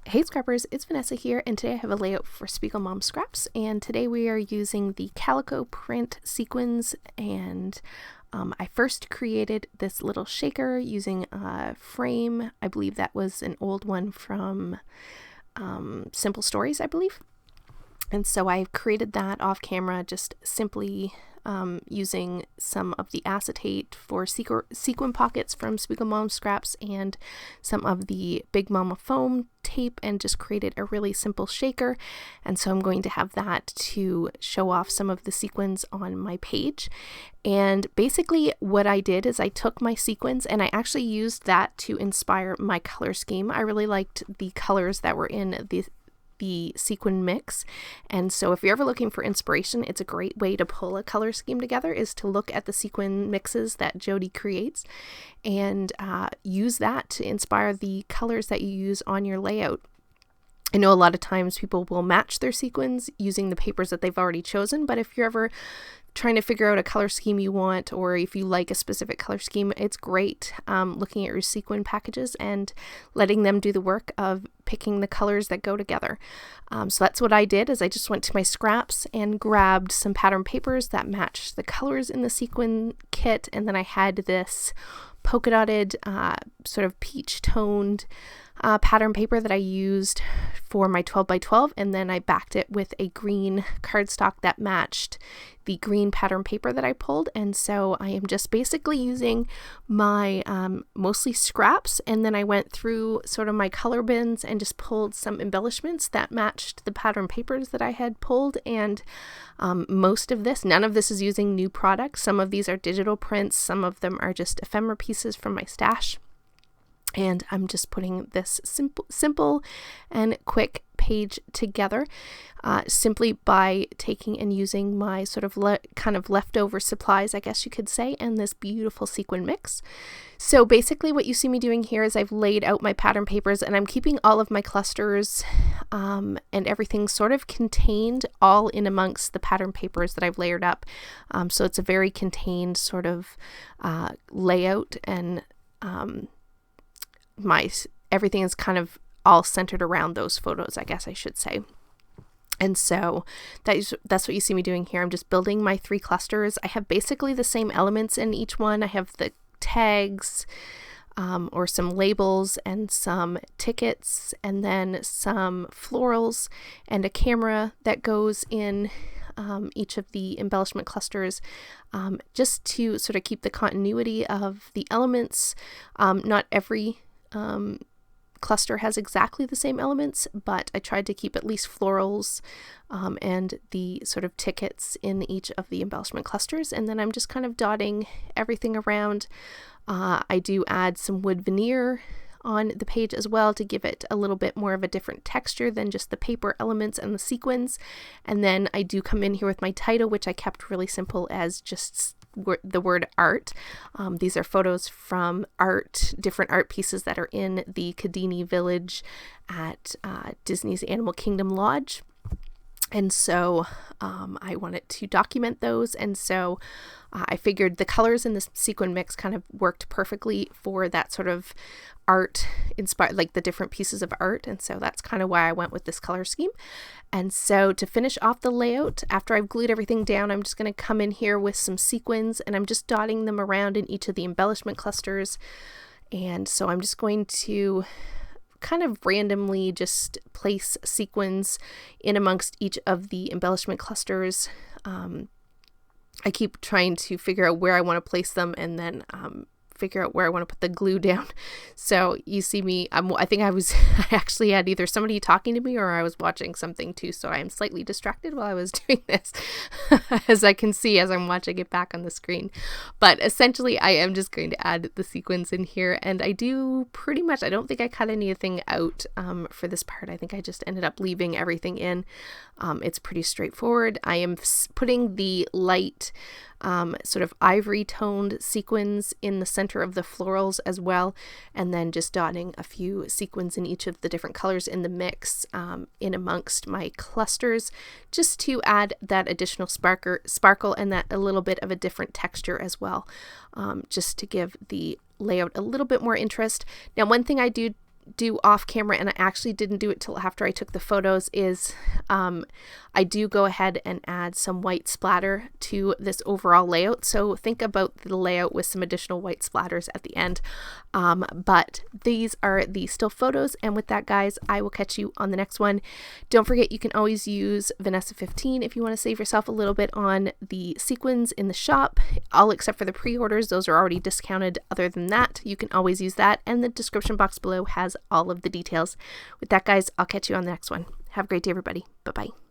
Hey Scrappers, it's Vanessa here, and today I have a layout for SpiegelMom Scraps, and today we are using the calico print sequins, and I first created this little shaker using a frame. I believe that was an old one from Simple Stories, I believe. And so I created that off camera, just simply using some of the acetate for sequin pockets from SpiegelMom Scraps and some of the Big Mama foam tape, and just created a really simple shaker. And so I'm going to have that to show off some of the sequins on my page. And basically what I did is I took my sequins and I actually used that to inspire my color scheme. I really liked the colors that were in the sequin mix, and so if you're ever looking for inspiration, it's a great way to pull a color scheme together is to look at the sequin mixes that Jody creates and use that to inspire the colors that you use on your layout. I know a lot of times people will match their sequins using the papers that they've already chosen, but if you're ever trying to figure out a color scheme you want, or if you like a specific color scheme, it's great looking at your sequin packages and letting them do the work of picking the colors that go together. So that's what I did, is I just went to my scraps and grabbed some pattern papers that matched the colors in the sequin kit, and then I had this polka dotted sort of peach toned pattern paper that I used for my 12 by 12, and then I backed it with a green cardstock that matched the green pattern paper that I pulled. And so I am just basically using my mostly scraps, and then I went through sort of my color bins and just pulled some embellishments that matched the pattern papers that I had pulled. And none of this is using new products. Some of these are digital prints, some of them are just ephemera pieces from my stash. And I'm just putting this simple and quick page together simply by taking and using my sort of kind of leftover supplies, I guess you could say, and this beautiful sequin mix. So basically what you see me doing here is I've laid out my pattern papers, and I'm keeping all of my clusters and everything sort of contained all in amongst the pattern papers that I've layered up. So it's a very contained sort of layout, and everything is kind of all centered around those photos, I guess I should say. And so that's what you see me doing here. I'm just building my 3 clusters. I have basically the same elements in each one. I have the tags or some labels and some tickets, and then some florals and a camera that goes in each of the embellishment clusters, just to sort of keep the continuity of the elements. Not every cluster has exactly the same elements, but I tried to keep at least florals and the sort of tickets in each of the embellishment clusters. And then I'm just kind of dotting everything around. I do add some wood veneer on the page as well to give it a little bit more of a different texture than just the paper elements and the sequins. And then I do come in here with my title, which I kept really simple as just the word art. These are photos from different art pieces that are in the Kadini village at Disney's Animal Kingdom Lodge. And so I wanted to document those, and so I figured the colors in this sequin mix kind of worked perfectly for that sort of art inspired, like the different pieces of art, and so that's kind of why I went with this color scheme. And so to finish off the layout, after I've glued everything down, I'm just going to come in here with some sequins, and I'm just dotting them around in each of the embellishment clusters. And so I'm just going to kind of randomly just place sequins in amongst each of the embellishment clusters. I keep trying to figure out where I want to place them, and then figure out where I want to put the glue down. So you see me, I think I actually had either somebody talking to me or I was watching something too, so I'm slightly distracted while I was doing this, as I can see as I'm watching it back on the screen. But essentially I am just going to add the sequins in here, and I do pretty much, I don't think I cut anything out for this part. I think I just ended up leaving everything in. It's pretty straightforward. I am putting the light sort of ivory toned sequins in the center of the florals as well, and then just dotting a few sequins in each of the different colors in the mix in amongst my clusters, just to add that additional sparkle and that a little bit of a different texture as well, just to give the layout a little bit more interest. Now, one thing I do do off camera, and I actually didn't do it till after I took the photos, is I do go ahead and add some white splatter to this overall layout. So think about the layout with some additional white splatters at the end. But these are the still photos, and with that, guys, I will catch you on the next one. Don't forget, you can always use Vanessa 15 if you want to save yourself a little bit on the sequins in the shop, all except for the pre-orders. Those are already discounted. Other than that, you can always use that, and the description box below has all of the details. With that, guys, I'll catch you on the next one. Have a great day, everybody. Bye-bye.